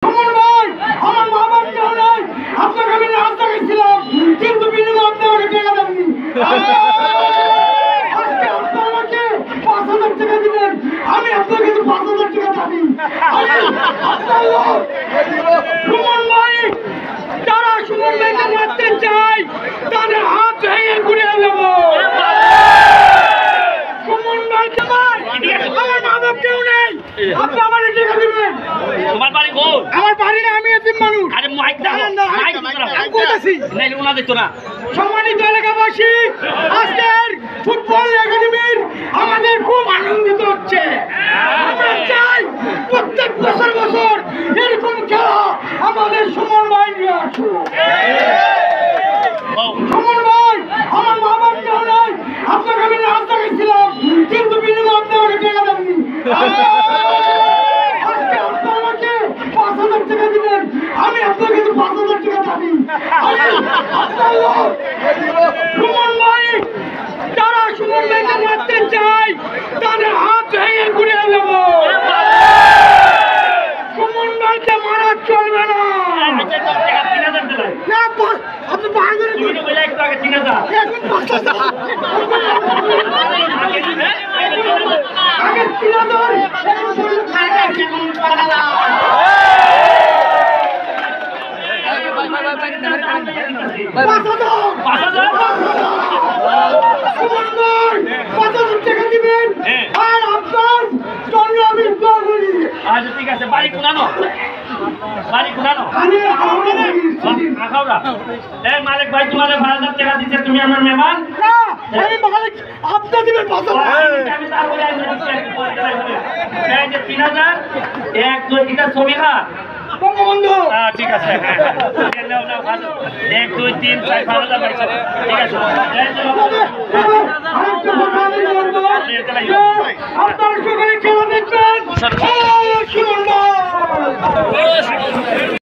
আমার মা বাপ কেউ নেই, আপনাকে আমি রাস্তা গেছিলাম কিন্তু বিনিময়ে আপনি আমাকে টাকা দেননি। আজকে আপনি আমাকে ৫,০০০ টাকা দিবেন, আমি আপনার কাছে ৫,০০০ টাকা দাবি। আপনার লোক সুমন ভাই, যারা সুমন ভাইকে মারতে চায় তাদের হাত ভেঙে ঘুরিয়ে দেবো। সুমন ভাইকে আমার মা বাপ কেউ নেই, আপনি আমার টাকা দিবেন। তোমার বাড়ি কোন? আমার বাড়ি না, আমি এতিম মানুষ। আরে মাইক দাও, মাইক দাও। আমি কইতাছি, নাইলে ওনা দেখতো না। সম্মানিত এলাকাবাসী, আজকের ফুটবল একাডেমির আমাদের খুব আনন্দিত হচ্ছে। আমরা চাই প্রত্যেক বছর বছর এরকম খেলা আমাদের সুমন ভাই নিয়ে আসুক। সুমন ভাই, আমার মা বাপ কেউ নেই, আপনাকে আমি রাস্তা গেছিলাম কিন্তু বিনিময়ে আপনি আমাকে টাকা দেননি। আজকে আপনি আমাকে ৫,০০০ টাকা দিবেন, আমি আপনার কাছে ৫,০০০ টাকা দাবি। আপনার লোক সুমন ভাই, যারা সুমন ভাইকে মারতে চায় তাদের হাত ভেঙে ঘুরিয়ে দেবো। সুমন ভাইকে মারা চলবে না। না, আপনি বাহাদুরি তুমি তো বলে একটু আগে ৩০০০। এখন ৫,০০০ আগে ৩,০০০ টাকা দিবেন আর আপনার জন্য আমি দোয়া করি। আচ্ছা ঠিক আছে, বাড়ি কোনানো? বাড়ি কোনানো? আমি হাওড়া থাকি। আখাউড়া। এই মালিক ভাই তোমাদের ৫,০০০ টাকা দিচ্ছে, তুমি আমার মেহমান। না, আমি মালিক, আপনি দিবেন ৫,০০০। আমি তার বলে আমি দিচ্ছি, এই যে ৩০০০, ১ ২ এটা ছবি খা। বঙ্গবন্ধু, ঠিক আছে, হ্যাঁ। ১ ২ ৩ ৪ ৫,০০০ পাইছো। ঠিক আছে, এই যে আরেকটা কথা আমি বলবো, যে